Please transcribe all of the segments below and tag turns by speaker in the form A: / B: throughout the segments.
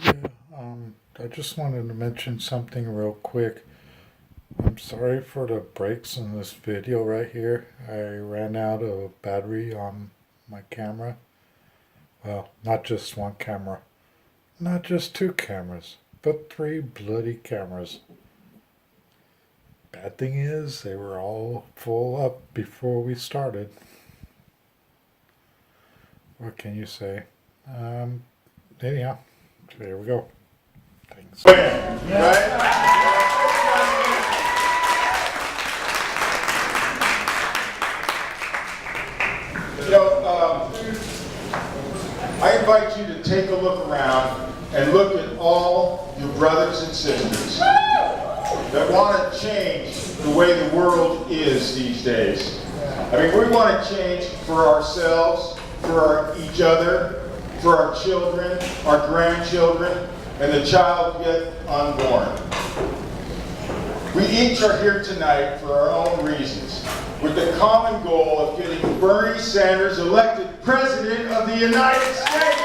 A: Yeah, I just wanted to mention something real quick. I'm sorry for the breaks in this video right here. I ran out of battery on my camera. Well, not just one camera, not just two cameras, but three bloody cameras. Bad thing is, they were all full up before we started. What can you say? Anyhow, so here we go. Thanks.
B: Right? I invite you to take a look around and look at all your brothers and sisters that want to change the way the world is these days. I mean, we want to change for ourselves, for each other, for our children, our grandchildren, and the child yet unborn. We each are here tonight for our own reasons, with the common goal of getting Bernie Sanders elected President of the United States.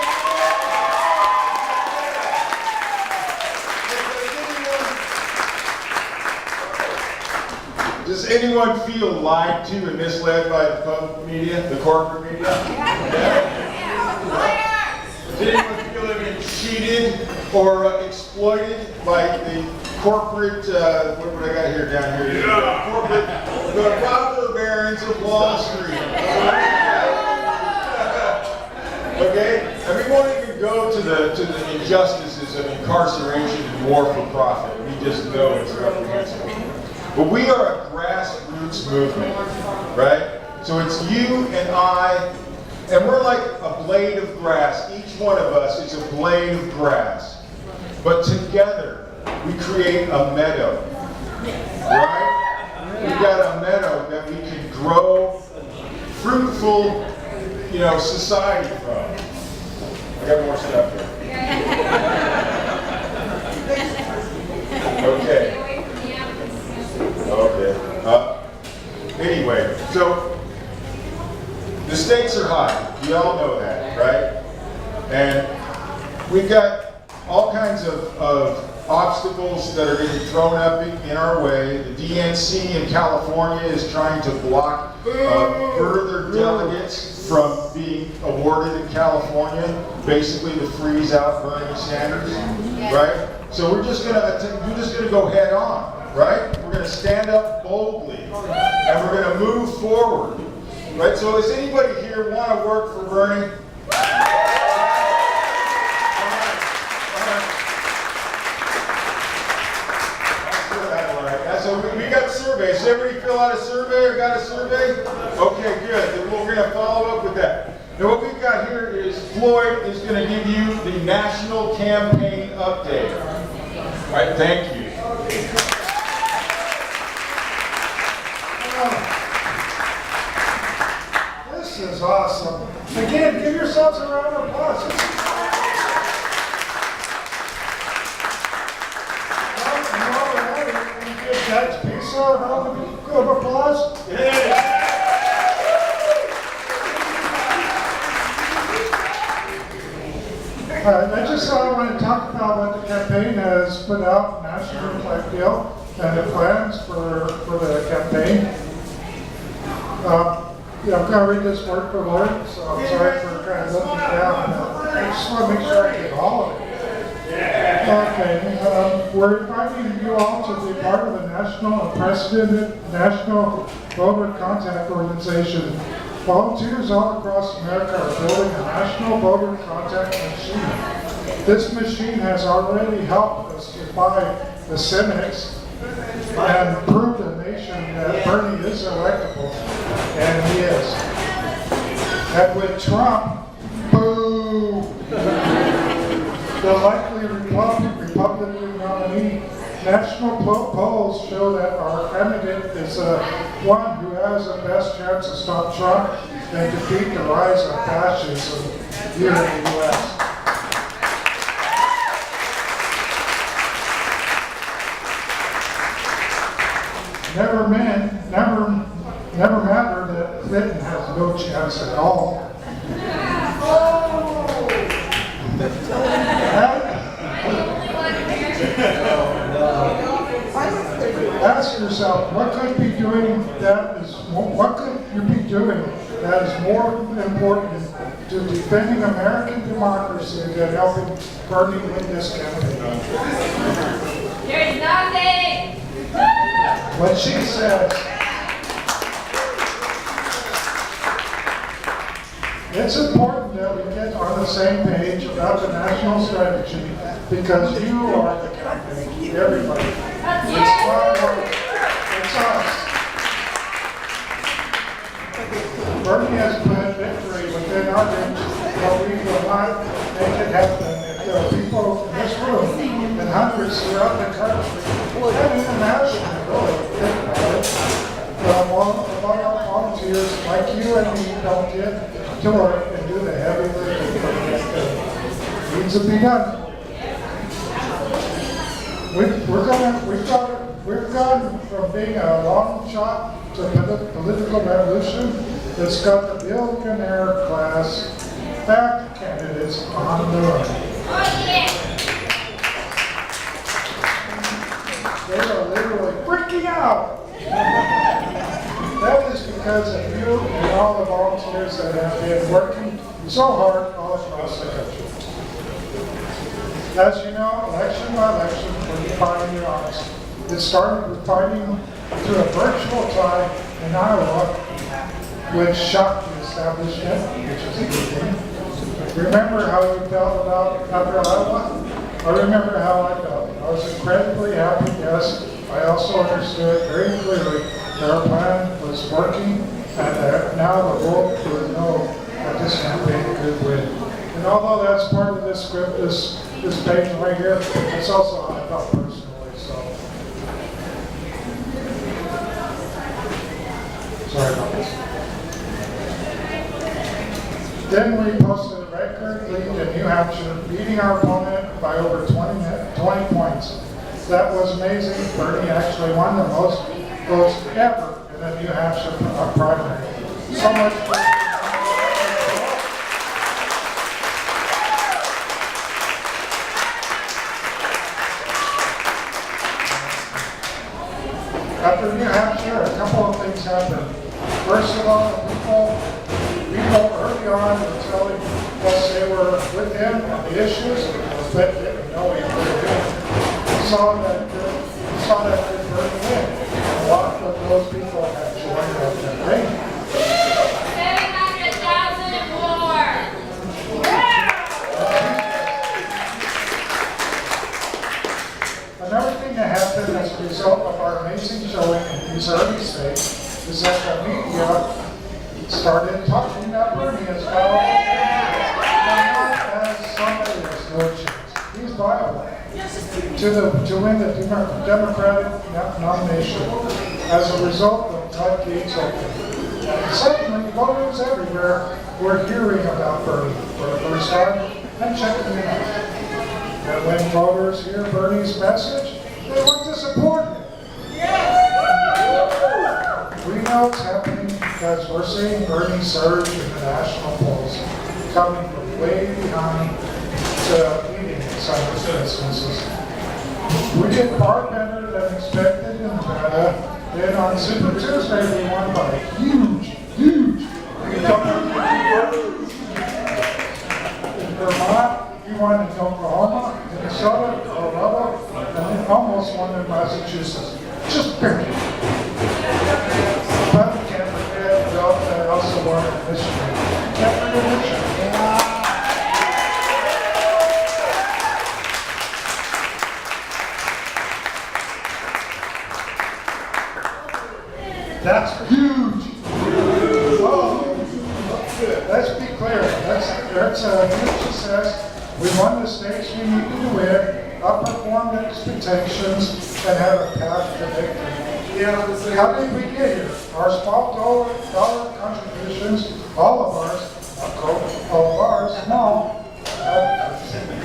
B: Does anyone feel lied to and misled by the public media, the corporate media? Does anyone feel they've been cheated or exploited by the corporate, what do I got here down here? Corporate, the robber barons of Wall Street. Okay? And we won't even go to the injustices of incarceration and war for profit. We just know it's reprehensible. But we are a grassroots movement, right? So it's you and I, and we're like a blade of grass. Each one of us is a blade of grass. But together, we create a meadow, right? We've got a meadow that we can grow fruitful, society from. I got more stuff here. Okay. Anyway, so the stakes are high. We all know that, right? And we've got all kinds of obstacles that are getting thrown up in our way. The DNC in California is trying to block further delegates from being awarded in California, basically to freeze out Bernie Sanders, right? So we're just gonna go head on, right? We're gonna stand up boldly, and we're gonna move forward, right? So does anybody here want to work for Bernie? So we got surveys. Does everybody fill out a survey or got a survey? Okay, good. Then we're going to follow up with that. Now what we've got here is Floyd is going to give you the national campaign update. All right, thank you.
C: This is awesome. Again, give yourselves a round of applause. Judge Pisa, a round of applause. Yeah. I just want to talk about what the campaign has put out, national type deal, and the plans for the campaign. I'm going to read this word for word, so I'm sorry for kind of looking down. I just want to make sure I get all of it. Okay, we're inviting you all to be part of a national, unprecedented national voter contact organization. Volunteers all across America are building a national voter contact machine. This machine has already helped us defy the cynics and prove to the nation that Bernie is electable, and he is. And with Trump, boo! The likely Republican nominee, national polls show that our candidate is one who has the best chance to stop Trump and defeat the rise of fascism here in the U.S. Never matter that Clinton has no chance at all. yourself, what could be doing that is, what could you be doing that is more important to defending American democracy than helping Bernie win this campaign?
D: There's nothing!
C: What she says, it's important that we get on the same page about the national strategy because you are the campaign, everybody. It's not work, it's us. Bernie has put victory within our reach, but we will not make it happen if there are people in this room and hundreds throughout the country and internationally really think about it. Our volunteers like you and me don't get to work and do the heavy lifting for the campaign. It needs to be done. We've gone from being a long shot to a political revolution that's got the billionaire class backed candidates on the run. They are literally freaking out. That is because of you and all the volunteers that have been working so hard all across the country. As you know, election by election, we're defining your arms. It started with fighting through a virtual tie in Iowa, which shocked the establishment, which is a good thing. Remember how you felt about after Iowa? I remember how I felt. I was incredibly happy, yes. I also understood very clearly that our plan was working and that now the world would know that this campaign could win. And although that's part of this script, this page right here, it's also how I felt personally, so. Sorry about this. Then we posted a record lead in New Hampshire, beating our opponent by over 20 points. That was amazing. Bernie actually won the most votes ever in the New Hampshire primary. So much for After New Hampshire, a couple of things happened. First of all, people early on were telling us they were with him on the issues, but didn't know he was with him. We saw that good Bernie win. A lot of those people had joined our campaign.
D: 700,000 more!
C: Another thing that happened as a result of our amazing showing in these early states is that the media started talking about Bernie as well as somebody has no chance. He's viable to win the Democratic nomination as a result of floodgates open. And suddenly, voters everywhere were hearing about Bernie for the first time and checking him out. And when voters hear Bernie's message, they want to support him. We know it's happening because we're seeing Bernie surge in the national polls, coming from way behind to leading in some instances. We did far better than expected in Nevada. Then on Super Tuesday, we won by a huge in Vermont. We won in Oklahoma, Minnesota, Colorado, and we almost won in Massachusetts. Just barely. But we can't forget, we also won in Michigan. Can't forget Michigan. That's huge. Oh, let's be clear. That's a huge success. We won the states we needed to win, outperformed expectations, and had a path to victory. How did we get here? Our small dollar contributions, all of ours, small,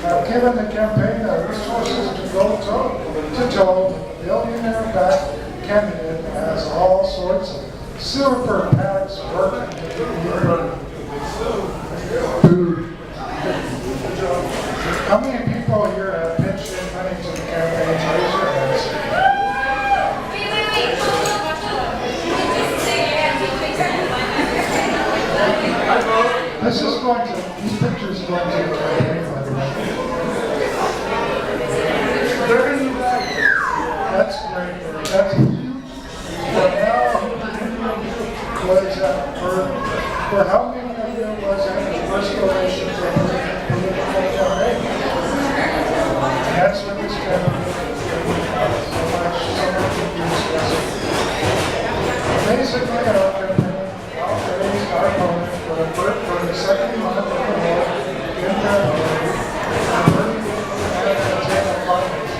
C: have given the campaign the resources to go toe-to-toe with a billionaire-backed candidate that has all sorts of super PACs working to get food. How many people here have pitched in money to the campaign? Raise your hands. This is going to, these pictures are going to the campaign, by the way. That's great. That's huge. But now, was for how many of you was that the first donation for political campaign? That's what this campaign so much basically, our campaign outraised our opponent for the second month of the war in February. And Bernie didn't take our partners.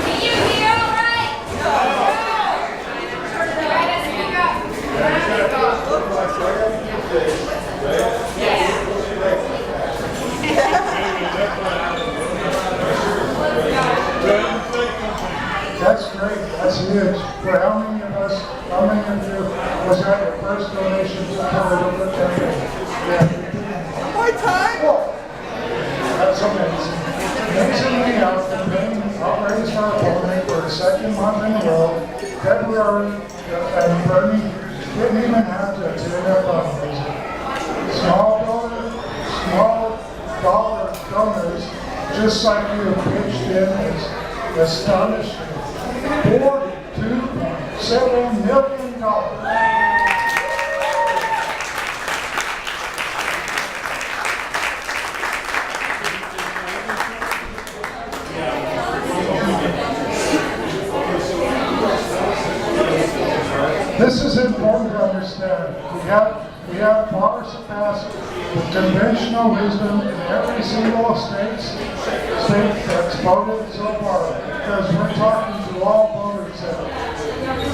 D: Can you hear all right? No. Try to speak up.
C: That's great. That's huge. For how many of us, how many of you was that your first donation to the political campaign? Yeah.
E: My time?
C: Whoa. That's amazing. Amazingly, our campaign outraised our opponent for the second month in a row. February, and Bernie didn't even have to attend our fundraiser. Small dollar donors, just like you, pitched in as astonishing $42.7 million. This is important to understand. We have far surpassed the conventional wisdom in every single state that's voted so far, because we're talking to all voters there.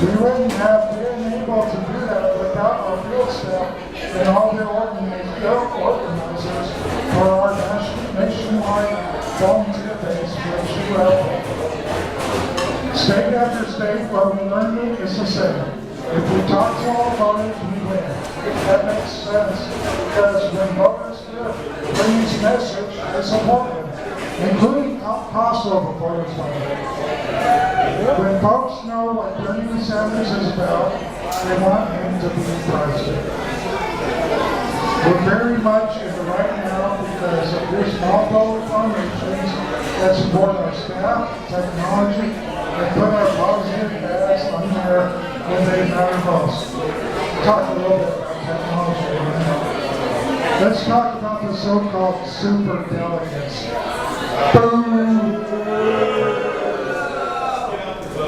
C: We wouldn't have been able to do that without our field staff and all the organizers for our nationwide volunteer base, which you have. State after state, what we learned is the same. If we talk to all voters, we win. That makes sense, because when voters hear Bernie's message, they support him, including hostile voters. When folks know what Bernie Sanders is about, they want him to be president. We're very much in the right now because of these small dollar foundations that support our staff, technology, and put our positive ads on there when they matter most. Talk a little bit about technology right now. Let's talk about the so-called super delegates. Boom!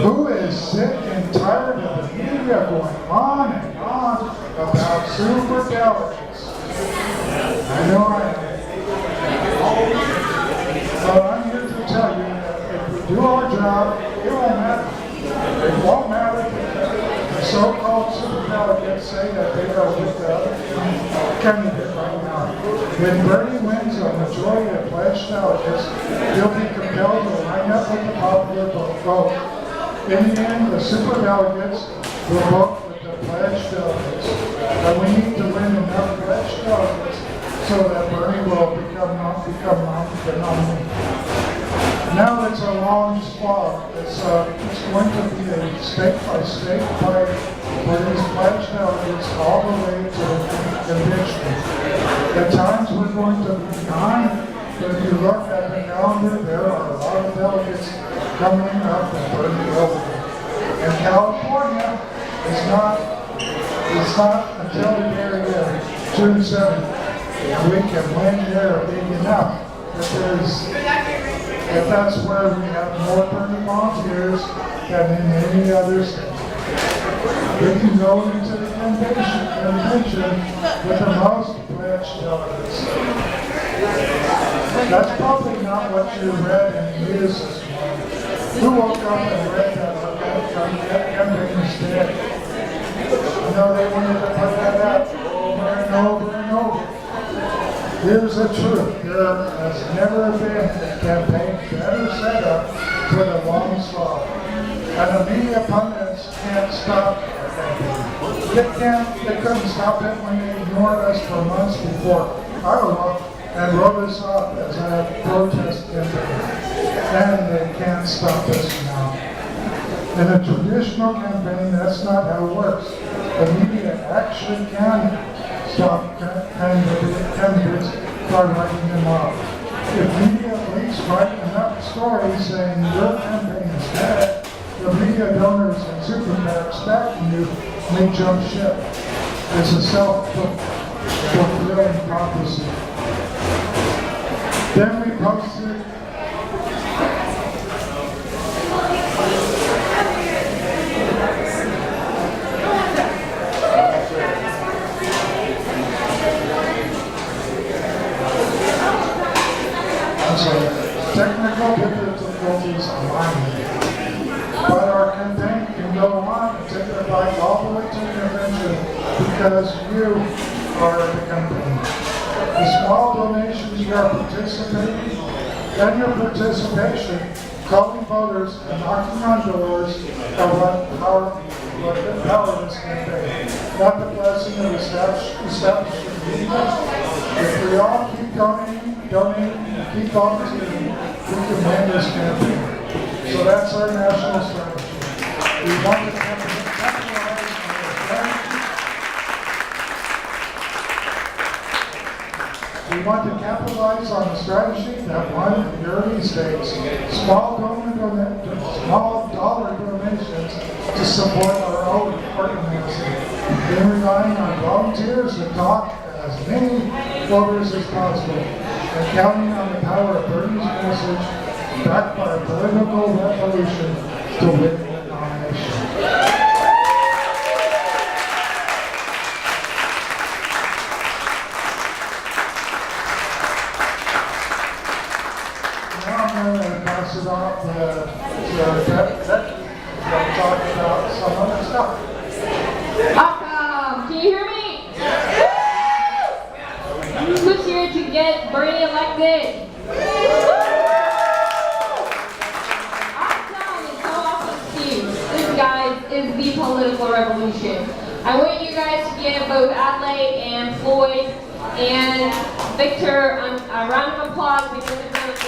C: Who is sick and tired of the media going on and on about super delegates? I know I am. But I'm here to tell you that if we do our job, it won't matter. It won't matter if the so-called super delegates say that they are with the other candidate right now. When Bernie wins a majority of pledged delegates, he'll be compelled to line up with the popular vote. In the end, the super delegates will vote with the pledged delegates. And we need to win enough pledged delegates so that Bernie will become the nominee. Now it's a long slog. It's going to be a state-by-state fight for these pledged delegates all the way to the convention. At times we're going to be behind, but if you look at the calendar, there are a lot of delegates coming up and Bernie over. And California is not until the very June 7th. And we can win there big enough. If that's where we have more Bernie volunteers than in any other state. We can go into the convention with the most pledged delegates. That's probably not what you read in the news this morning. Who woke up and read that campaign instead? You know, they wanted to put that out over and over and over. Here's the truth. There has never been a campaign better set up for the long slog. And the media pundits can't stop our campaign. They couldn't stop it when they ignored us for months before Iowa and wrote us off as a protest campaign. And they can't stop us now. In a traditional campaign, that's not how it works. The media actually can stop candidates by writing them off. If media leaks write enough stories saying your campaign is dead, the media donors and super PACs backing you may jump ship. It's a self-fulfilling prophecy. Then we posted technical difficulties on my end. But our campaign can go on and take the fight all the way to convention because you are the campaign. The small donations you are participating and your participation, calling voters and knocking on doors are what empower this campaign, not the blessing of establishing media. If we all keep donating, keep volunteering, we can win this campaign. So that's our national strategy. We want to capitalize on the strategy. We want to capitalize on the strategy that won in the early states. Small dollar donations to support our own organizing. Then relying on volunteers to talk as many voters as possible, and counting on the power of Bernie's message, backed by a political revolution, to win the nomination. Now I'm going to pass it off to Becky to talk about some other stuff.
D: Awesome! Can you hear me? Who's here to get Bernie elected? Awesome! It's so awesome to see you. This, guys, is the political revolution. I want you guys to give both Adelaide and Floyd and Victor a round of applause because they're doing this.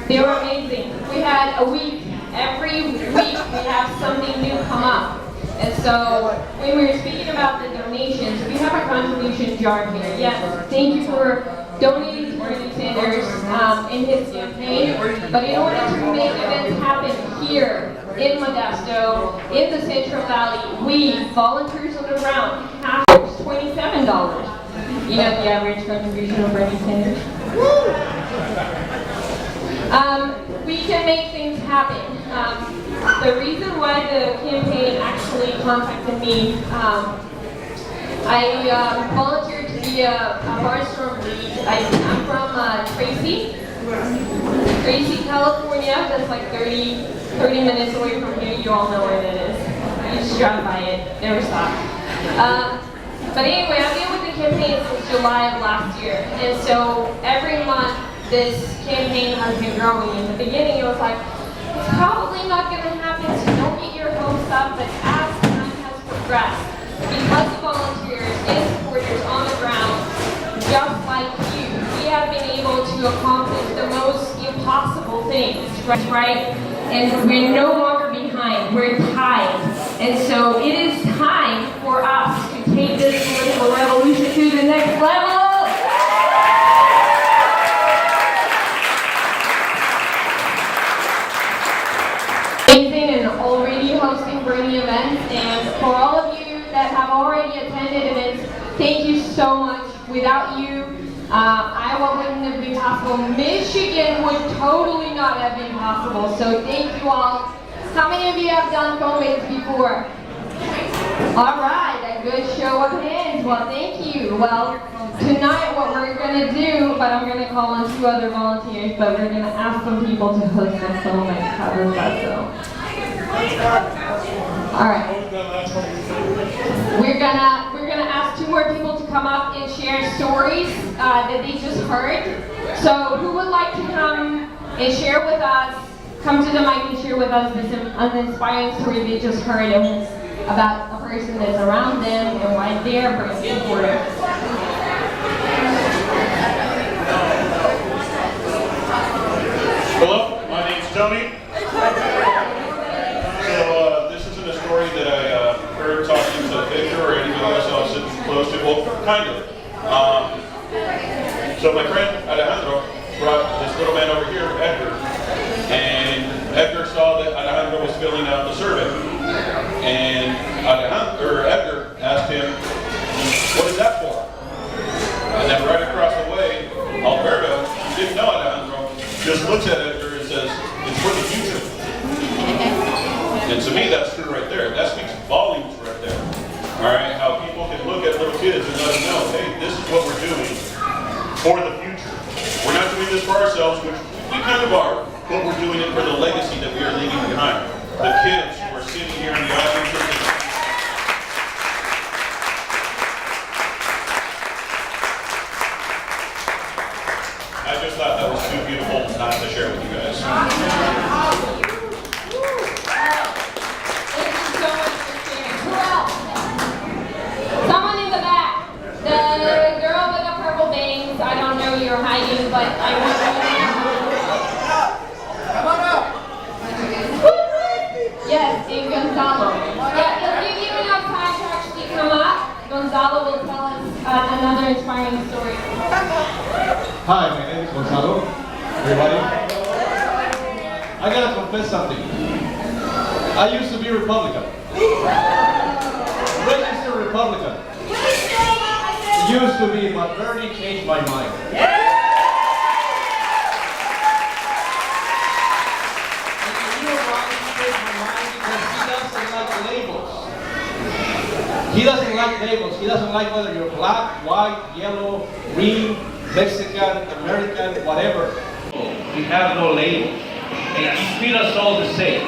D: They were amazing. We had a week. Every week we have something new come up. And so when we were speaking about the donations, we have a contribution jar here. Yes, thank you for donating to Bernie Sanders in his campaign. But in order to make events happen here in Modesto, in the Central Valley, we, volunteers on the ground, have $27. You know the average contribution of Bernie Sanders? We can make things happen. The reason why the campaign actually contacted me, I volunteered to be a Barnstorm lead. I'm from Tracy, California. That's like 30 minutes away from here. You all know where that is. You just drive by it, never stop. But anyway, I've been with the campaign since July of last year. And so every month, this campaign has been growing. In the beginning, it was like, it's probably not going to happen, so don't get your hopes up. But as time has progressed, because of volunteers and supporters on the ground, just like you, we have been able to accomplish the most impossible things, right? And we're no longer behind, we're tied. And so it is time for us to take this political revolution to the next level. And already hosting Bernie events, and for all of you that have already attended events, thank you so much. Without you, Iowa wouldn't have been possible. Michigan would totally not have been possible. So thank you all. How many of you have done co-mates before? All right, a good show of hands. Well, thank you. Well, tonight what we're going to do, but I'm going to call on 2 other volunteers, but we're going to ask some people to host a co-mate. How does that go? All right. We're gonna ask 2 more people to come up and share stories that they just heard. So who would like to come and share with us? Come to the mic and share with us this inspiring story they just heard about a person that's around them and why they're Bernie supporters.
F: Hello, my name's Tony. said, well, kind of. So my friend Alejandro brought this little man over here, Edgar, and Edgar saw that Alejandro was filling out the survey. And Edgar asked him, what is that for? And then right across the way, Alberto, who didn't know Alejandro, just looks at Edgar and says, it's for the future. And to me, that's true right there. That speaks volumes right there. All right, how people can look at little kids and let them know, hey, this is what we're doing for the future. We're not doing this for ourselves, which we kind of are, but we're doing it for the legacy that we are leaving behind. The kids who are sitting here in the audience. I just thought that was too beautiful not to share with you guys.
D: Thank you so much for sharing. Who else? Someone in the back. The girl with the purple bangs. I don't know you're hiding, but I want you to
E: Come on up.
D: Yes, Dave Gonzalo. Yeah, we'll give you enough time to actually come up. Gonzalo will tell us another inspiring story.
G: Hi, my name is Gonzalo. Everybody. I gotta confess something. I used to be Republican. Registered Republican. Used to be, but Bernie changed my mind. And you know why he changed my mind? Because he doesn't like labels. He doesn't like labels. He doesn't like whether you're black, white, yellow, green, Mexican, American, whatever. We have no label. And he treats us all the same,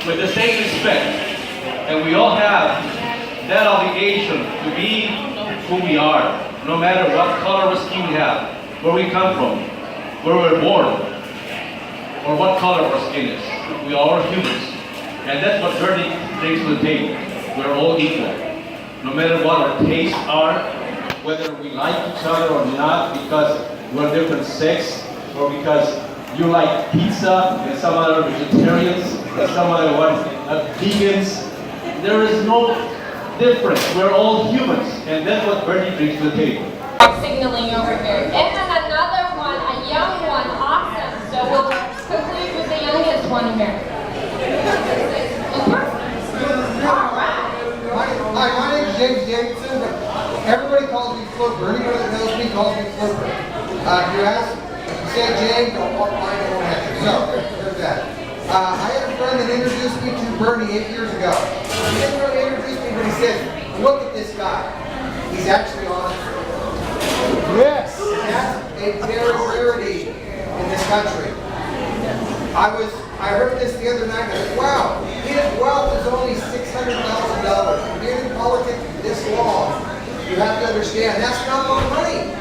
G: with the same respect. And we all have that obligation to be who we are, no matter what color of skin we have, where we come from, where we're born, or what color our skin is. We are humans. And that's what Bernie brings to the table. We're all equal. No matter what our tastes are, whether we like each other or not, because we're different sex, or because you like pizza and some other vegetarians and some other ones vegans. There is no difference. We're all humans, and that's what Bernie brings to the table.
D: Signaling over here. And then another one, a young one, awesome. So we'll conclude with the youngest one here. All right.
H: Hi, my name is James Davidson, but everybody calls me Flipper. Anybody that knows me calls me Flipper. If you ask, if you say James, don't walk by, I won't answer. So, there's that. I had a friend that introduced me to Bernie 8 years ago. He didn't really introduce me, but he said, look at this guy. He's actually honest.
E: Yes.
H: That's a very rarity in this country. I heard this the other night and I said, wow, his wealth is only $600,000. Being in politics this long, you have to understand, that's not a lot of money.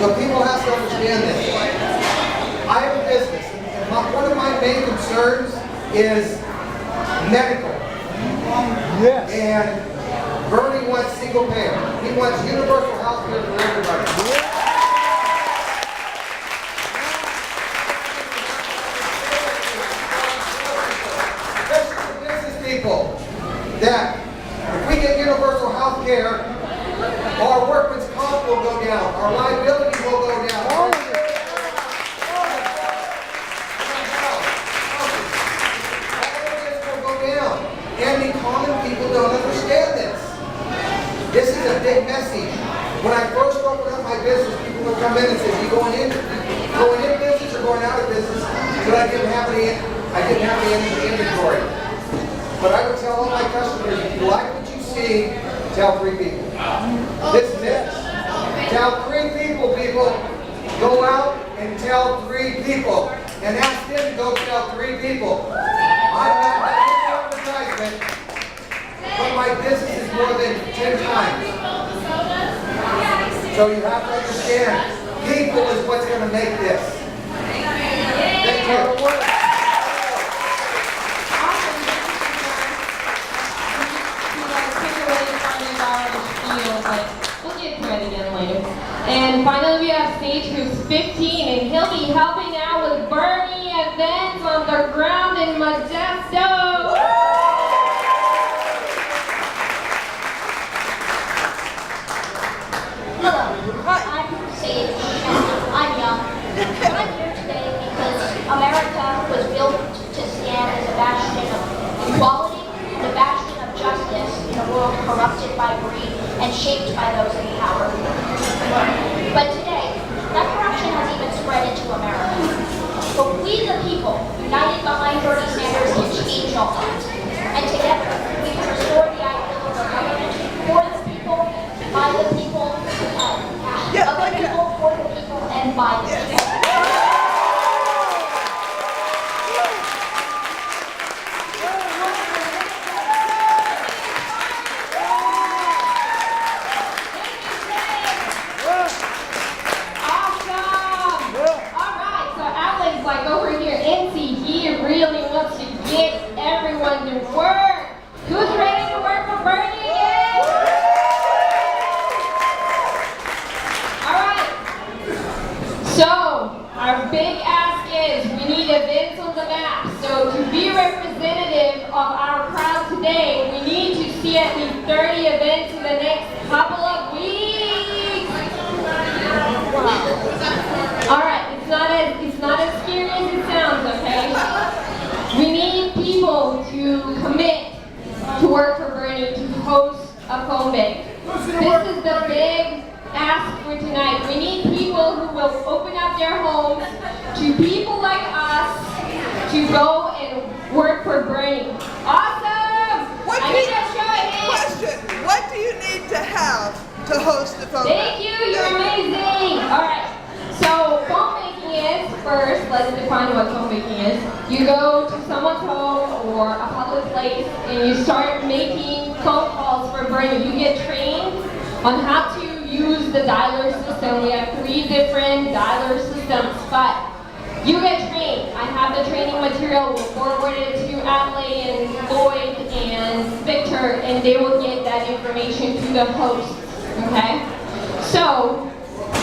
H: So people have to understand this. I have a business, and one of my main concerns is medical.
E: Yes.
H: And Bernie wants single payer. He wants universal health care for everybody. People, that if we get universal health care, our workman's comp will go down, our liability will go down. All of this will go down. And the common people don't understand this. This is a big message. When I first opened up my business, people would come in and say, you going in business or going out of business? But I didn't have any inventory. But I would tell all my customers, if you like what you see, tell 3 people. This is it. Tell 3 people, people. Go out and tell 3 people. And ask them to go tell 3 people. I'm not an advertisement, but my business is more than 10 times. So you have to understand, people is what's going to make this. Thank you.
D: We'll get to it again later. And finally we have stage group 15, and he'll be helping out with Bernie events on the ground in Modesto.
I: by greed and shaped by those in power. But today, that corruption has even spread into America. But we the people, united behind Bernie Sanders, can change all that. And together, we can restore the ideal of our government for the people, by the people, of the people, for the people, and by the people.
D: Really wants to get everyone to work. Who's ready to work for Bernie again? All right. So our big ask is we need events on the map. So to be representative of our crowd today, we need to see at least 30 events in the next couple of weeks. All right. It's not as scary as it sounds. Okay. We need people to commit to work for Bernie to host a phone bank. This is the big ask for tonight. We need people who will open up their homes to people like us to go and work for Bernie. Awesome! I need a show of hands.
J: Question, what do you need to have to host the phone bank?
D: Thank you, you're amazing. All right. So phone banking is, first, let's define what phone banking is. You go to someone's home or a public place and you start making phone calls for Bernie. You get trained on how to use the dialer system. We have 3 different dialer systems, but you get trained. I have the training material. We'll forward it to Adley and Lloyd and Victor, and they will get that information to the hosts, okay? So,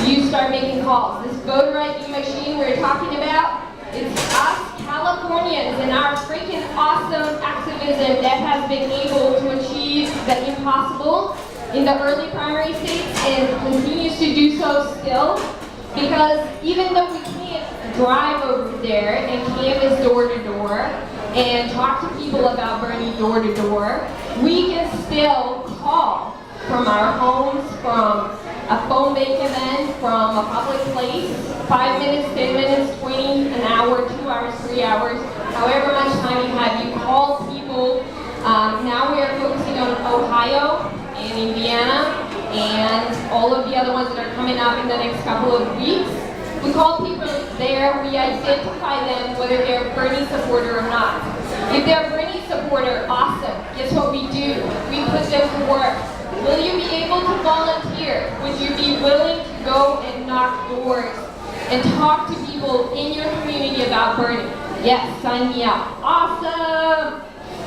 D: you start making calls. This voter ID machine we're talking about, it's us Californians and our freaking awesome activism that has been able to achieve the impossible in the early primary states and continues to do so still. Because even though we can't drive over there and canvass door to door and talk to people about Bernie door to door, we can still call from our homes, from a phone bank event, from a public place, 5 minutes, 10 minutes, 20, an hour, 2 hours, 3 hours, however much time you have, you call people. Now we are focusing on Ohio and Indiana and all of the other ones that are coming up in the next couple of weeks. We call people there, we identify them whether they're a Bernie supporter or not. If they're a Bernie supporter, awesome. Guess what we do? We put them to work. Will you be able to volunteer? Would you be willing to go and knock doors and talk to people in your community about Bernie? Yes, sign me up. Awesome!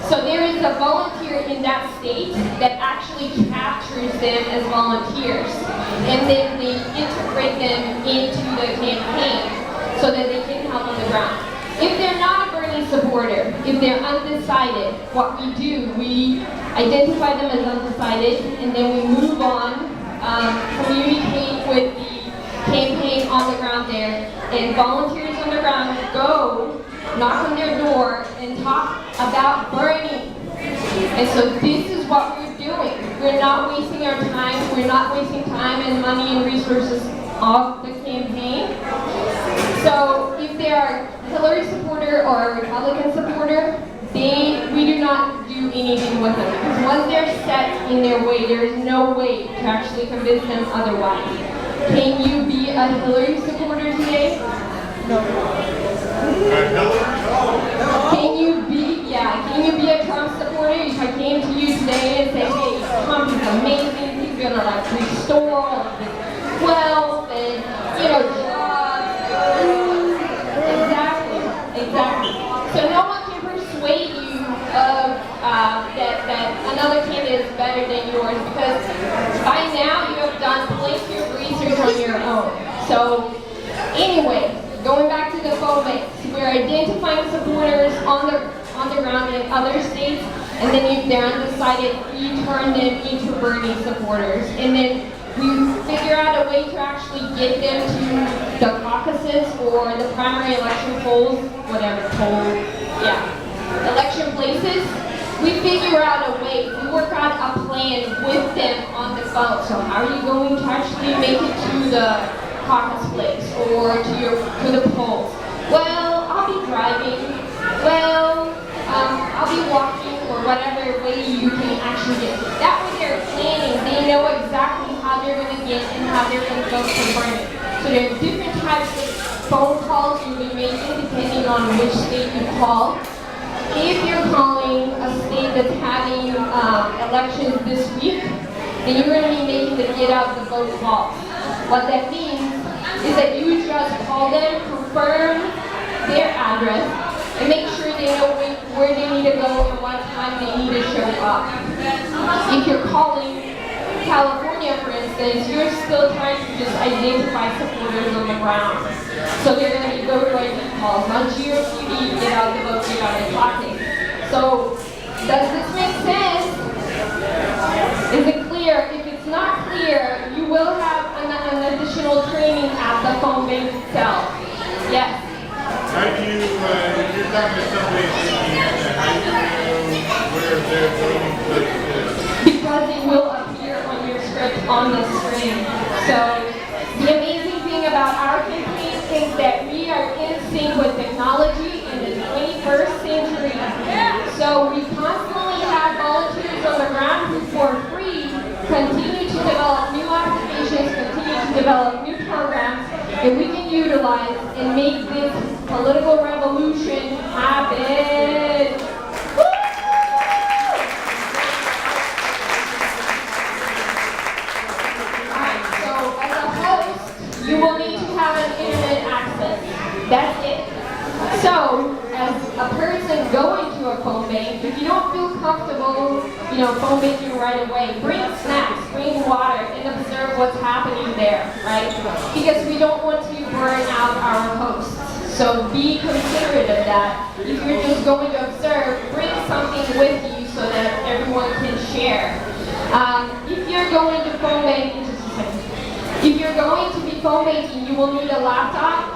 D: So there is a volunteer in that state that actually captures them as volunteers. And then they integrate them into the campaign so that they can help on the ground. If they're not a Bernie supporter, if they're undecided, what we do, we identify them as undecided, and then we move on, communicate with the campaign on the ground there, and volunteers on the ground go, knock on their door, and talk about Bernie. And so this is what we're doing. We're not wasting our time, we're not wasting time and money and resources of the campaign. So if they are a Hillary supporter or a Republican supporter, we do not do anything with them. Because once they're set in their way, there is no way to actually convince them otherwise. Can you be a Hillary supporter today? No. Can you be a Trump supporter? If I came to you today and said, hey, Trump is amazing, he's gonna restore all of this wealth and jobs. Exactly. So no one can persuade you of that another candidate is better than yours, because by now you have done plenty of research on your own. So anyway, going back to the phone banks, we're identifying supporters on the ground in other states, and then if they're undecided, we turn them into Bernie supporters. And then we figure out a way to actually get them to the caucuses or the primary election polls, election places, we figure out a way, we work out a plan with them on the phone. So how are you going to actually make it to the caucus place or to the polls? Well, I'll be driving. Well, I'll be walking, or whatever way you can actually get. That way they're planning. They know exactly how they're going to get and how they're going to go to Bernie. So there are different types of phone calls you'll be making depending on which state you call. If you're calling a state that's having elections this week, then you're going to be making the get out the vote calls. What that means is that you just call them, confirm their address, and make sure they know where they need to go and what time they need to show up. If you're calling California, for instance, you're still trying to just identify supporters on the ground. So they're going to be voter ID calls, not GOTV, get out the vote, get out the clocking. So does this make sense? Is it clear? If it's not clear, you will have an additional training at the phone bank itself. Yes?
K: How do you, if you're talking to somebody in Indiana, how do you know where their voting place is?
D: Because it will appear on your script on the screen. So the amazing thing about our campaign is that we are in sync with technology in the 21st century. So we constantly have volunteers on the ground who for free continue to develop new applications, continue to develop new programs that we can utilize and make this political revolution happen. Alright, so as a host, you will need to have an internet access. That's it. So, as a person going to a phone bank, if you don't feel comfortable, phone banking right away, bring snacks, bring water, and observe what's happening there, right? Because we don't want to burn out our hosts. So be considerate of that. If you're just going to observe, bring something with you so that everyone can share. If you're going to phone banking, if you're going to be phone banking, you will need a laptop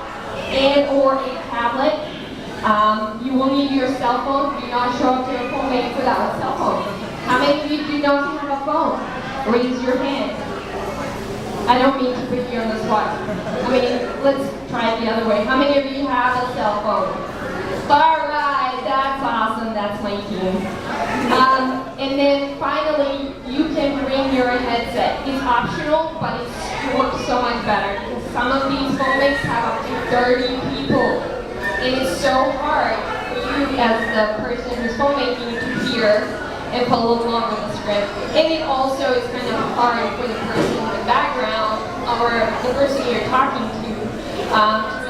D: and or a tablet. You will need your cell phone. Do not show up to a phone bank without a cell phone. How many of you do not have a phone? Raise your hand. I don't mean to put you on the spot. Let's try it the other way. How many of you have a cell phone? Alright, that's awesome. That's my team. And then finally, you can bring your headset. It's optional, but it works so much better. Because some of these phone banks have up to 30 people. And it's so hard for you as the person who's phone banking to hear and follow along with the script. And it also is kind of hard for the person in the background or the person you're talking to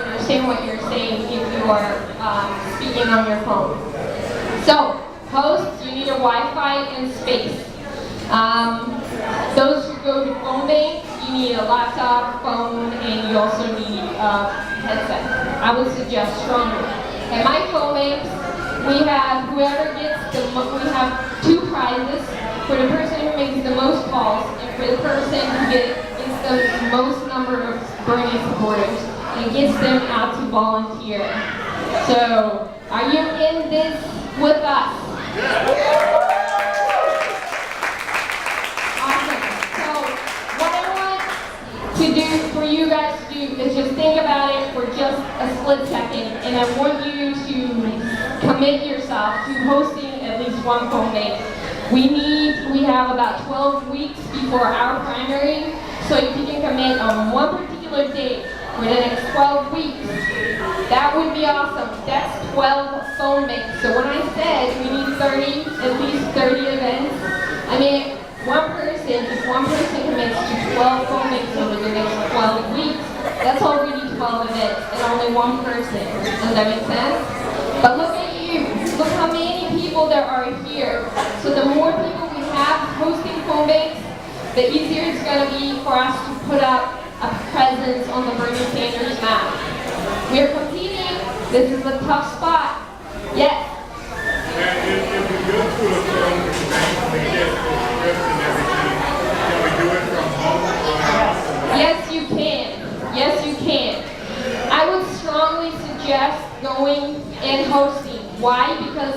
D: understand what you're saying if you are speaking on your phone. So, hosts, you need a Wi-Fi and space. Those who go to phone bank, you need a laptop, phone, and you also need a headset. I would suggest strongly. At my phone banks, we have whoever gets we have 2 prizes for the person who makes the most calls and for the person who gets the most number of Bernie supporters and gets them out to volunteer. So, are you in this with us? Awesome. So, what I want to do for you guys to do is just think about it for just a split second, and I want you to commit yourself to hosting at least one phone bank. We have about 12 weeks before our primary, so if you can commit on one particular date for the next 12 weeks, that would be awesome. That's 12 phone banks. So when I said we need at least 30 events, if one person commits to 12 phone banks over the next 12 weeks, that's already 12 events and only one person. Does that make sense? But look at you. Look how many people there are here. So the more people we have hosting phone banks, the easier it's going to be for us to put up a presence on the Bernie Sanders map. We're competing. This is a tough spot. Yes?
K: And if we go to a phone bank and we get the script and everything, can we do it from home?
D: Yes, you can. Yes, you can. I would strongly suggest going and hosting. Why? Because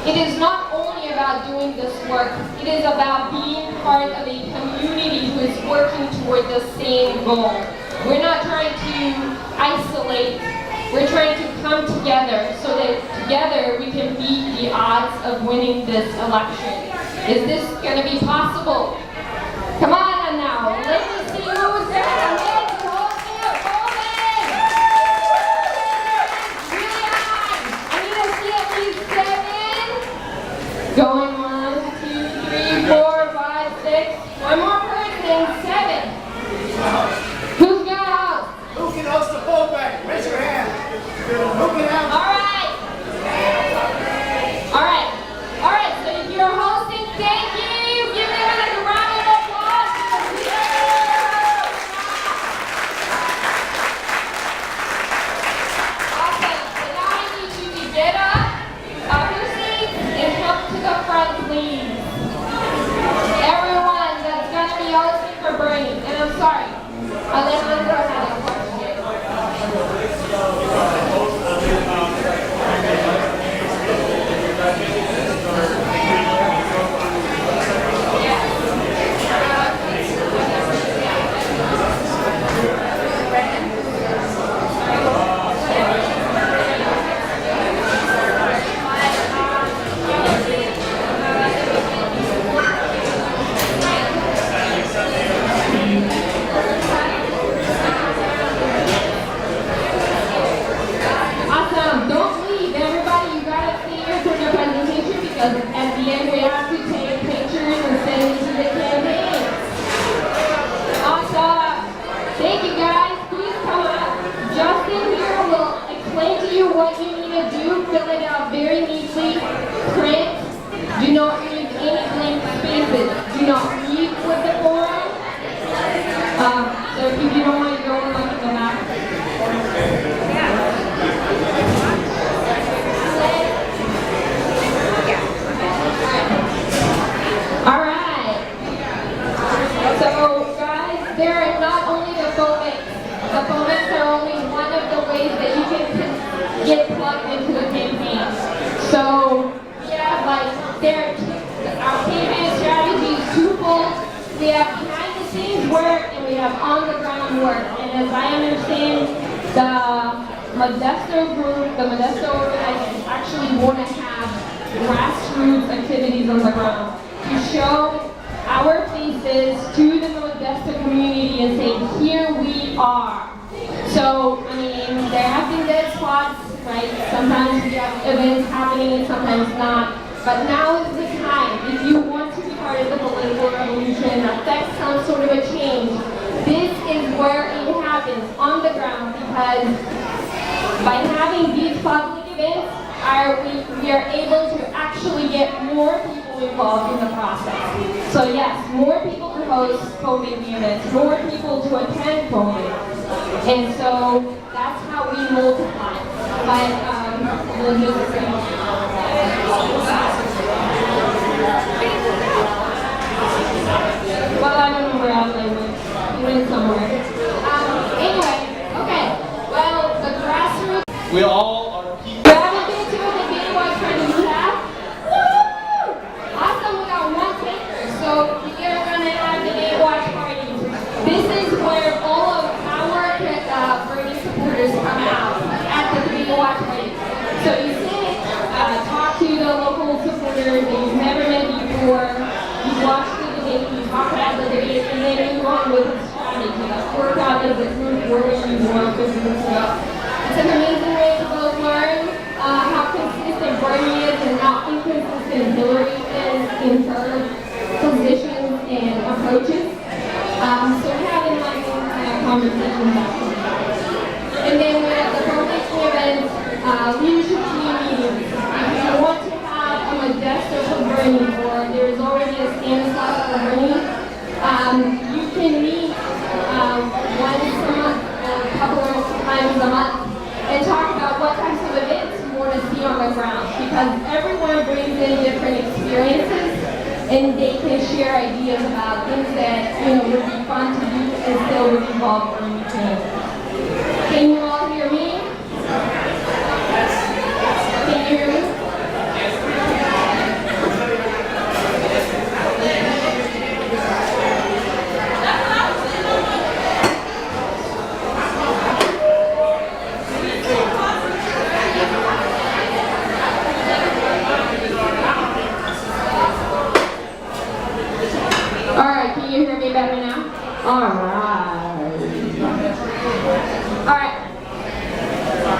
D: it is not only about about doing this work. It is about being part of a community who is working toward the same goal. We're not trying to isolate. We're trying to come together so that together we can beat the odds of winning this election. Is this going to be possible? Come on now, let me see who's there. Let's hold it, hold it. Really high. I need to see at least 7. Going 1, 2, 3, 4, 5, 6. One more person, 7. Who's got host?
E: Who can host the poll back? Raise your hand. Who can have?
D: All right. All right. All right. So if you're hosting, thank you. Give them a round of applause. Awesome. So now I need you to get up, off your seats, and come to the front, please. Everyone that's gonna be hosting for Bernie, and I'm sorry, Alejandro had a question. Awesome. Don't leave, everybody. You gotta stay here for the presentation because at the end we have to take pictures and send it to the campaign. Awesome. Thank you guys. Please come up. Justin here will explain to you what you need to do. Fill it out very neatly. Print. Do not leave any blank spaces. Do not leave with the form. So if you don't want to go, look at the back. Alright. So guys, there are not only the phobics. The phobics are only one of the ways that you can get plugged into the campaign. So yeah, like our campaign strategy is twofold. We have behind the scenes work and we have on the ground work. And as I understand, the Modesto group, the Modesto organizers actually want to have grassroots activities on the ground to show our faces to the Modesto community and say, here we are. So, I mean, there have been dead spots, right? Sometimes we have events happening and sometimes not. But now is the time. If you want to be part of the political revolution, affect some sort of a change, this is where it happens, on the ground, because by having these public events, we are able to actually get more people involved in the process. So yes, more people to host COVID events, more people to attend COVID. And so that's how we multiply. But we'll do the same. Well, I don't know where else I went. I went somewhere. Anyway, okay. Well, the grassroots.
G: We all are people.
D: Haven't been to the video I tried to do that. Woo! Awesome, we got 1 taker. So we are gonna have the day watch party. This is where all of our Bernie supporters come out at the video watch party. So you sit, talk to the local supporters that you've never met before. You watch the debate, you talk about the debate, and then you go on with the strategy. Work out as a group, where you work as a group. It's an amazing way to both learn how consistent Bernie is and how inconsistent Hillary is in her positions and approaches. So we're having like conversations after that. And then we have the coalition events, leadership team meetings. If you want to have a Modesto for Bernie, or there is already a Stanislaus for Bernie, you can meet once a month or a couple of times a month and talk about what types of events you want to see on the ground, because everyone brings in different experiences and they can share ideas about things that would be fun to do and still would involve Bernie team. Can you all hear me? Can you hear me? right now? Alright.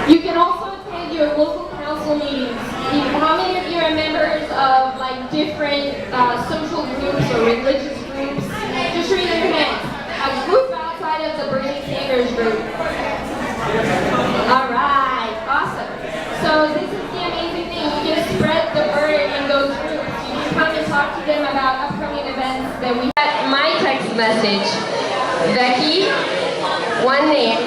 D: You can also attend your local council meetings. How many of you are members of like different social groups or religious groups? Just raise your hands. A group outside of the Bernie Sanders group. Alright, awesome. So this is the amazing thing. You can spread the word in those groups. You can come and talk to them about upcoming events that we have. My text message, Becky, one name.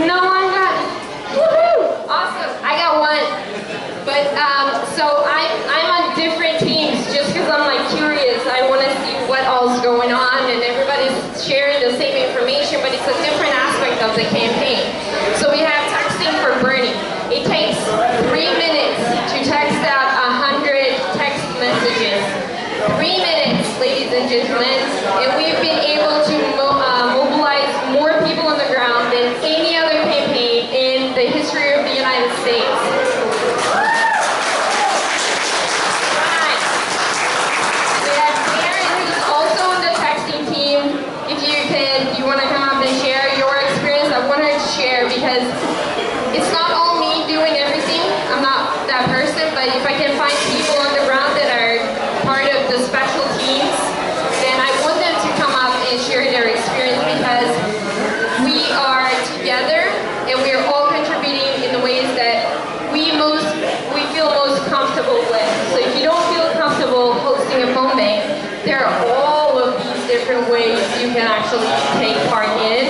D: No one got it. Woohoo! Awesome. I got one. But so I'm on different teams just because I'm like curious. I want to see what all's going on, and everybody's sharing the same information, but it's a different aspect of the campaign. So we have texting for Bernie. It takes 3 minutes to text out 100 text messages. 3 minutes, ladies and gentlemen, and we've been able to mobilize more people on the ground than any other campaign in the history of the United States. Right. We have Karen, who's also on the texting team. If you want to come up and share your experience, I want her to share because it's not all me doing everything. I'm not that person, but if I can find people on the ground that are part of the special teams, then I want them to come up and share their experience because we are together and we are all contributing in the ways that we feel most comfortable with. So if you don't feel comfortable hosting a phone bank, there are all of these different ways you can actually take part in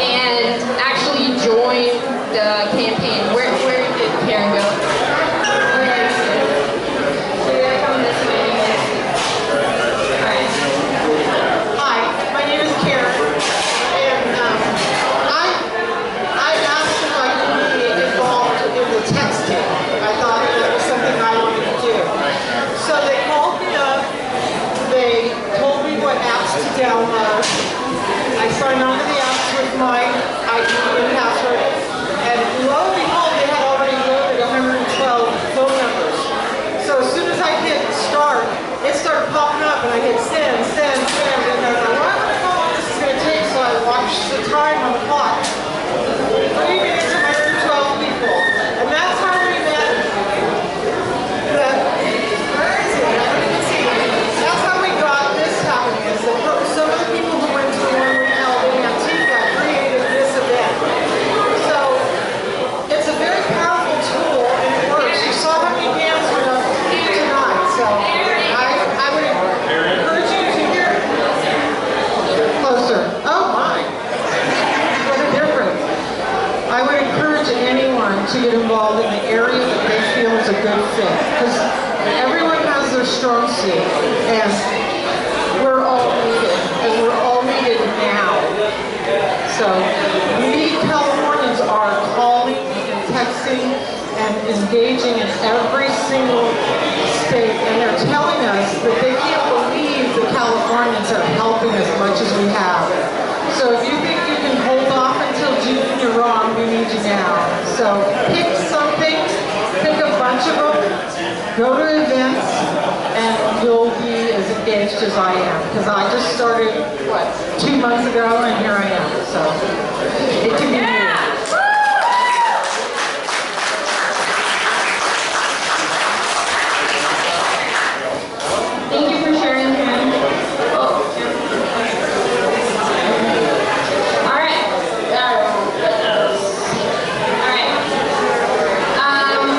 D: and actually join the campaign. Where did Karen go?
L: Hi, my name is Karen, and I asked if I could be involved in the texting. I thought that was something I wanted to do. So they called me up, they told me what apps to download. I signed on to the apps with my ID and password, and lo and behold, they had already loaded 112 phone numbers. So as soon as I hit start, it started popping up, and I hit send, and I was like, I don't know how long this is going to take, so I watched the time on the clock. 3 minutes, 112 people, and that's how we met. Where is it? I don't even see it. That's how we got this happening. Is that some of the people who went to the one we held in Antigua created this event. So it's a very powerful tool, and it works. You saw how many hands went up tonight, so I would encourage you to hear closer. Oh my, what a difference. I would encourage anyone to get involved in the area that they feel is a good fit, because everyone has their strong suit, and we're all needed, and we're all needed now. So we Californians are calling and texting and engaging in every single state, and they're telling us that they can't believe the Californians are helping as much as we have. So if you think you can hold off until June, you're wrong. We need you now. So pick something, pick a bunch of them, go to events, and you'll be as engaged as I am. Because I just started, 2 months ago, and here I am. So it can be you.
D: Thank you for sharing, Karen.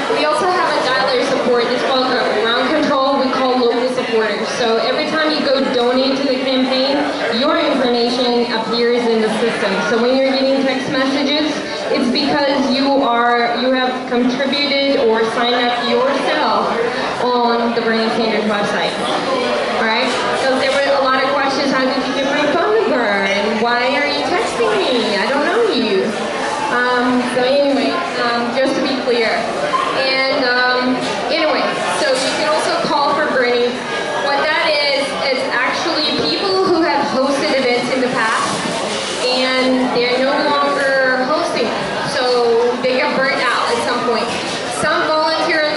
D: We also have a dialer support. It's called ground control. We call local supporters. So every time you go donate to the campaign, your information appears in the system. So when you're getting text messages, it's because you have contributed or signed up yourself on the Bernie Sanders website. Alright? So there were a lot of questions. How did you get my phone number? And why are you texting me? I don't know you. So anyway, just to be clear. And anyway, so you can also call for Bernie. What that is actually people who have hosted events in the past and they're no longer hosting. So they get burnt out at some point. Some volunteer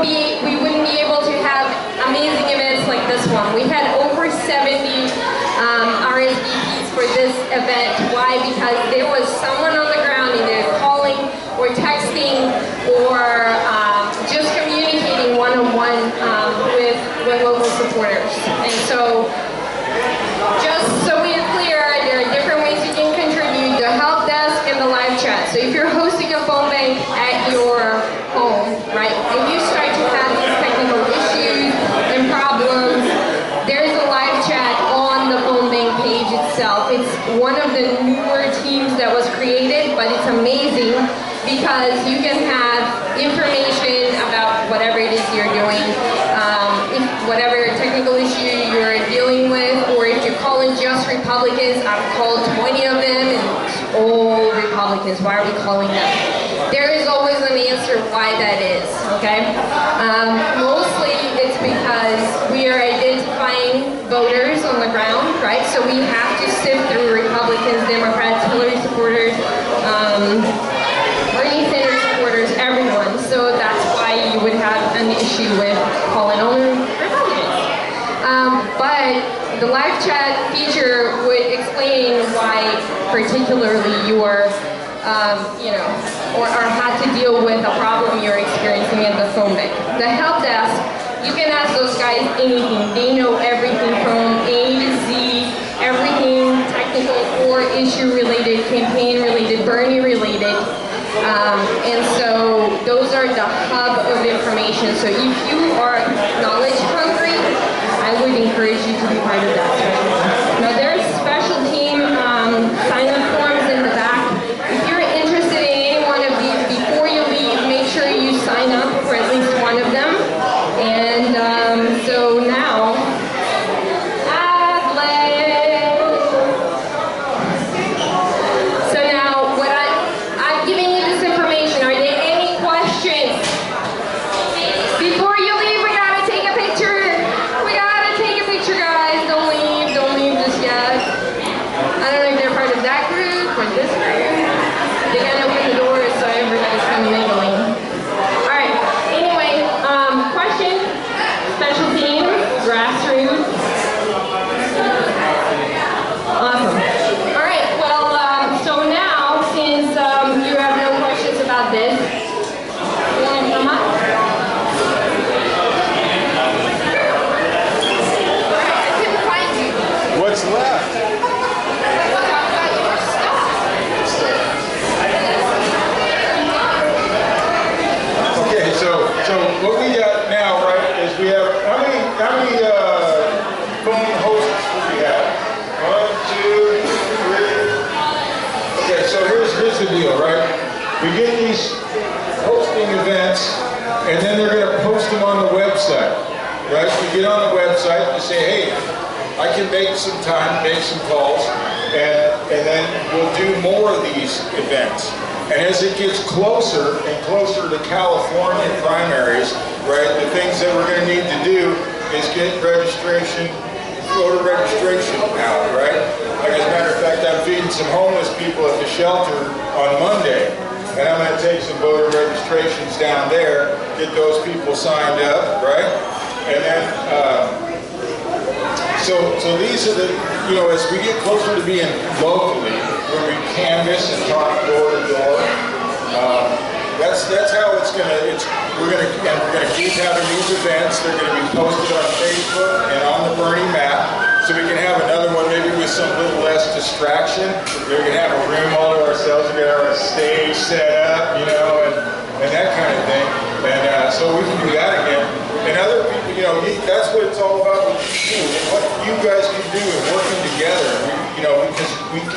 D: we wouldn't be able to have amazing events like this one. We had over 70 RSVPs for this event. Why? Because there was someone on the ground either calling or texting or just communicating one-on-one with local supporters. And so, just so we are clear, there are different ways you can contribute: the help desk and the live chat. So if you're hosting a phone bank at your home, right, and you start to have these technical issues and problems, there's a live chat on the phone bank page itself. It's one of the newer teams that was created, but it's amazing because you can have information about whatever it is you're doing, if whatever technical issue you're dealing with, or if you're calling just Republicans. I've called 20 of them and it's all Republicans. Why are we calling them? There is always an answer why that is, okay? Mostly it's because we are identifying voters on the ground, right? So we have to sift through Republicans, Democrats, Hillary supporters, Bernie Sanders supporters, everyone. So that's why you would have an issue with calling only Republicans. But the live chat feature would explain why particularly you are, or had to deal with a problem you're experiencing at the phone bank. The help desk, you can ask those guys anything. They know everything from A to Z, everything technical or issue related, campaign related, Bernie related. And so those are the hub of information. So if you are knowledge hungry, I would encourage you to be part of that. Now there's special team sign-up forms in the back. If you're interested in any one of these, before you leave, make sure you sign up for at least one of them. And so now, I'm giving you this information. Are there any questions? Before you leave, we gotta take a picture. We gotta take a picture, guys. Don't leave just yet. I don't know if they're part of that group or this group. They gotta open the doors so everybody's coming mingling. All right. Anyway, question, special team, grassroots. Awesome. All right. Well, so now since you have no questions about this, you want to come up?
B: What's left? Okay, so what we got now, right, is we have how many phone hosts do we have? 1, 2, 3. Okay, so here's the deal, right? We get these hosting events, and then they're going to post them on the website, right? We get on the website and say, hey, I can make some time, make some calls, and then we'll do more of these events. And as it gets closer and closer to California primaries, right, the things that we're going to need to do is get registration, voter registration out, right? Like, as a matter of fact, I'm feeding some homeless people at the shelter on Monday, and I'm going to take some voter registrations down there, get those people signed up, right? And then, so these are the, as we get closer to being locally, where we canvass and talk door to door, that's how it's gonna. We're gonna keep having these events. They're gonna be posted on Facebook and on the Bernie map, so we can have another one maybe with some little less distraction. We're gonna have a room all to ourselves. We're gonna have a stage set up, and that kind of thing. And so we can do that again. And other people, that's what it's all about. What you guys can do and working together. Because we can,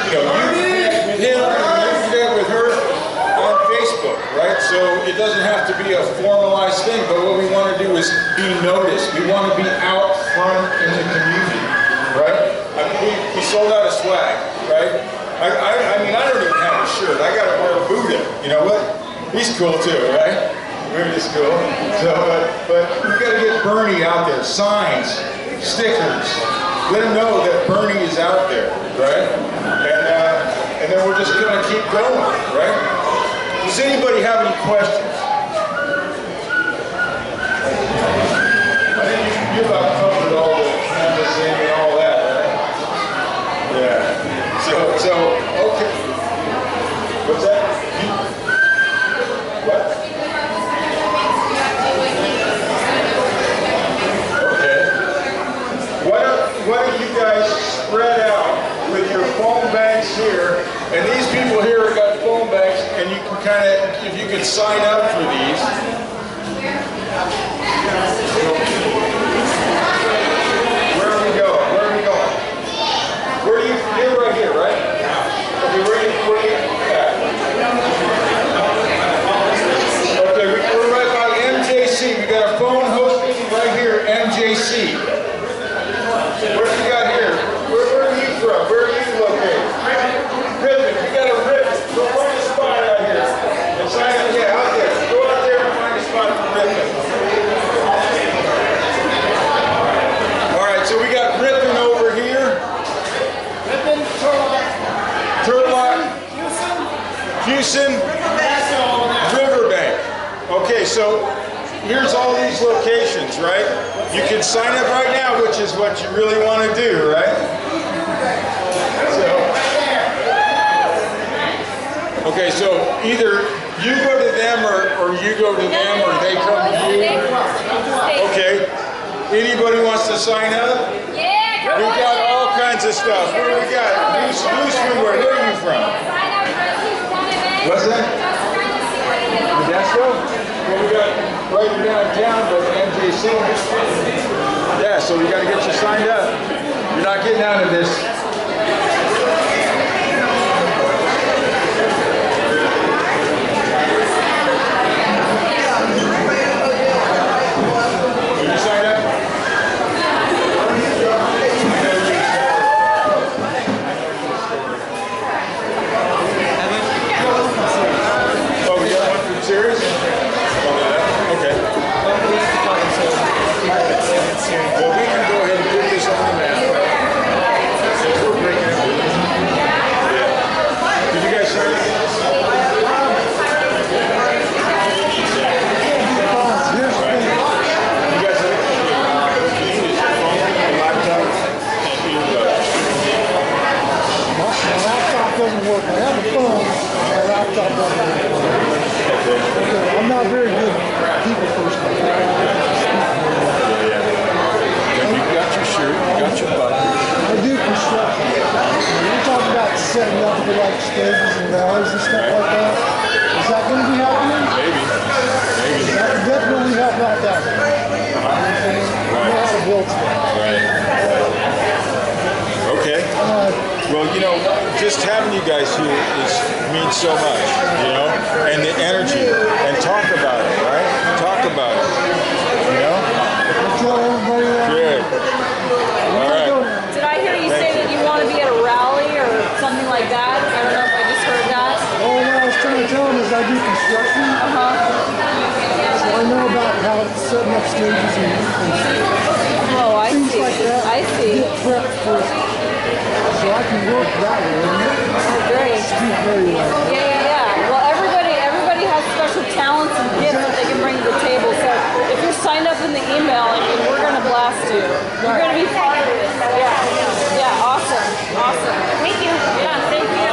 B: you with him, and you do that with her on Facebook, right? So it doesn't have to be a formalized thing, but what we want to do is be noticed. We want to be out front in the community, right? I mean, we sold out a swag, right? I mean, I don't even have a shirt. I got to wear a Buddha. You know what? He's cool too, right? We're just cool. So, but we've got to get Bernie out there. Signs, stickers. Let him know that Bernie is out there, right? And then we're just going to keep going, right? Does anybody have any questions? can sign up for these. Where are we going? Where are we going? Where are you? You're right here, right? Okay, where are you at? Okay, we're right by MJC. We got a phone hosting right here, MJC. What do you got here? Where are you from? Where are you located? Ripon. We got a Ripon. Go find a spot out here. And sign up. Yeah, out there. Go out there and find a spot for Ripon. All right, so we got Ripon over here.
E: Ripon,
B: Turlock, Houston, Riverbank. Okay, so here's all these locations, right? You can sign up right now, which is what you really want to do, right? Okay, so either you go to them or you go to them or they come to you. Okay. Anybody wants to sign up?
D: Yeah, come
B: We
D: on.
B: got all kinds of stuff. What do we got? Who's from where? Where are you from? What's that? Modesto? Well, we got right downtown, but MJC. Yeah, so we got to get you signed up. You're not getting out of this. Did you sign up? Oh, we got one from Series? Okay. Well, we can go ahead and put this on the map. Since we're breaking it. Did you guys sign up? You guys have a laptop?
C: My laptop doesn't work. I have a phone, my laptop doesn't work. I'm not very good people person.
B: You got your shirt, you got your button.
C: I do construction. We're talking about setting up for like stages and rallies and stuff like that. Is that going to be happening?
B: Maybe.
C: That would definitely help out that way. I know how to build stuff.
B: Right. Okay. Well, you know, just having you guys here means so much, you know, and the energy, and talk about it, right? Talk about it, you know?
C: Tell everybody that.
B: Good. All right.
D: Did I hear you say that you want to be at a rally or something like that? I don't know if I just heard that.
C: Oh, what I was trying to tell them is I do construction. So I know about how setting up stages and
D: Oh, I
C: things
D: see.
C: like that.
D: I see.
C: Get prepped for so I can work that way.
D: Oh, great.
C: Speak very well.
D: Yeah. Well, everybody has special talents and gifts that they can bring to the table. So if you're signed up in the email, I mean, we're going to blast you. You're going to be part of it. Yeah. Awesome. Thank you. Yeah. Thank you.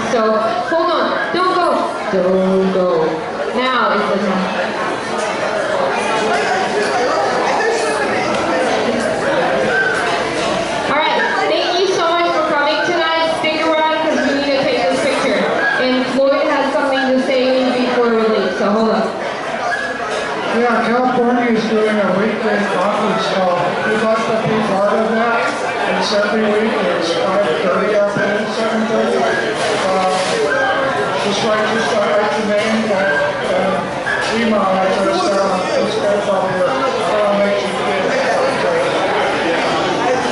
D: time. So hold on, don't go. Now is the time. All right, thank you so much for coming tonight. Stick around because we need to take this picture. And Floyd has something to say before we leave. So hold on.
C: Yeah, California is doing a weekday conference call. We'd like to be part of that. It's every week. It's 5:30 up and 7:30. Just write your name and email address down on this profile here. I'll make you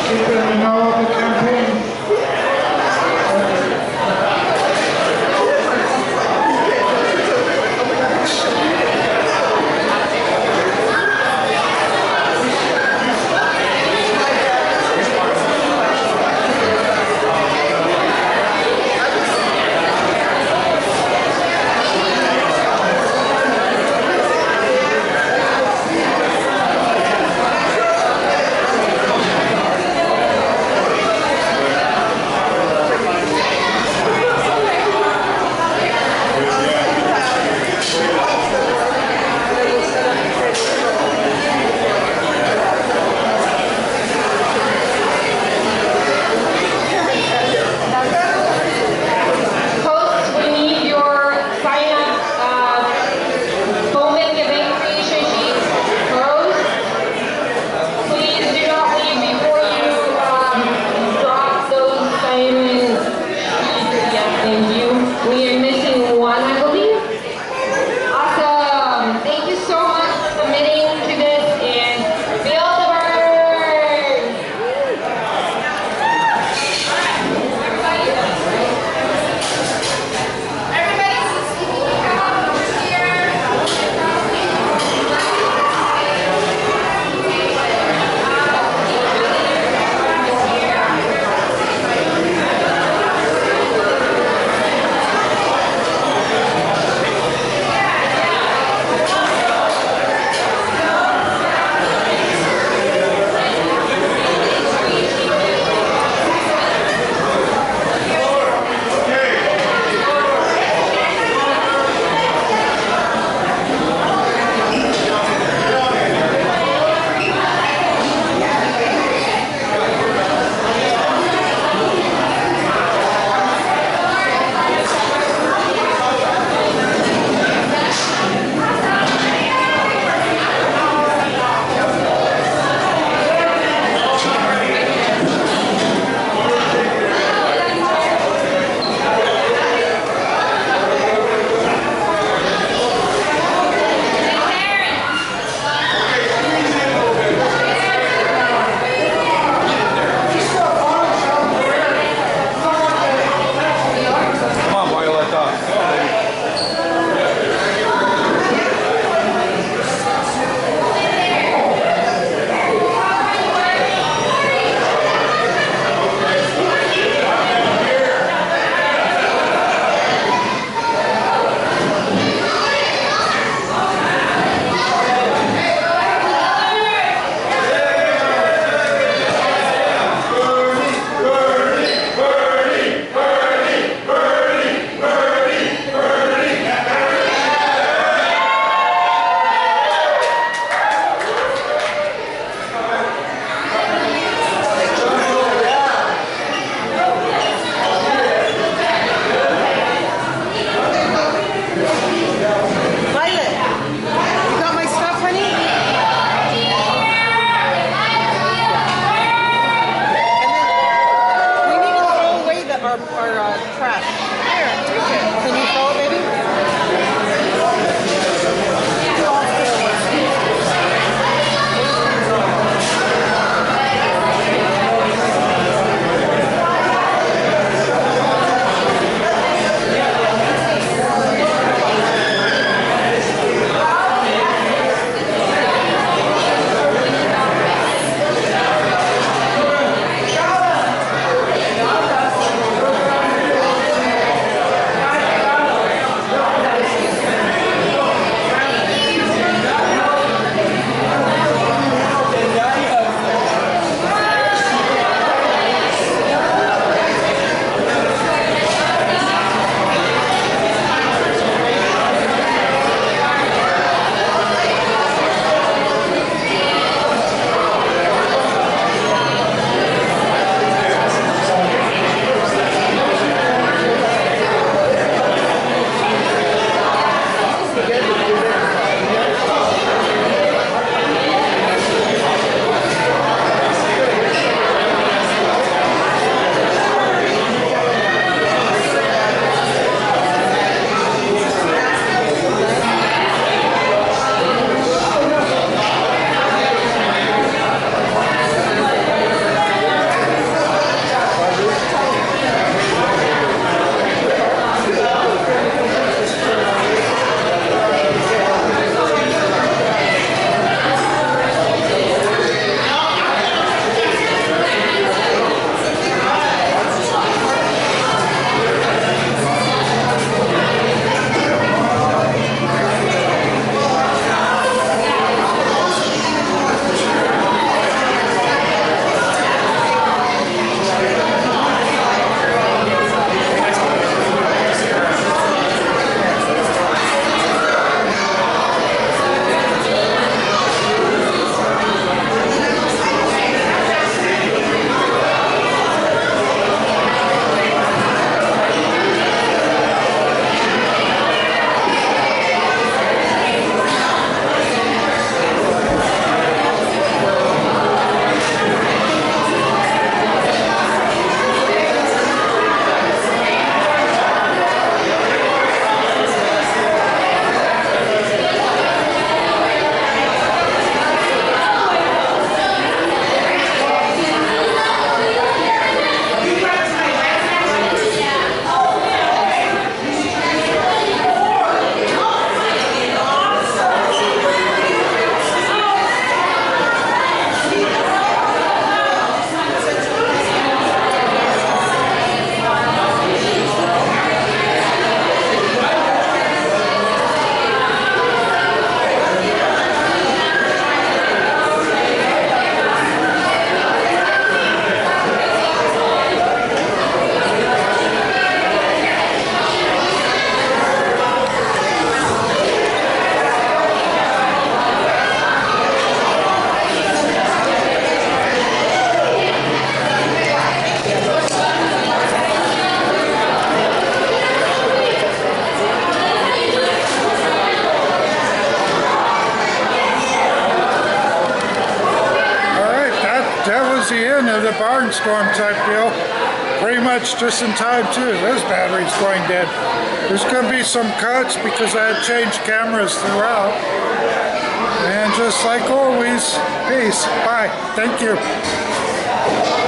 C: keep in the know of the campaign.
A: Barnstorm type deal. Pretty much just in time too. This battery's going dead. There's going to be some cuts because I had changed cameras throughout. And just like always, peace. Bye. Thank you.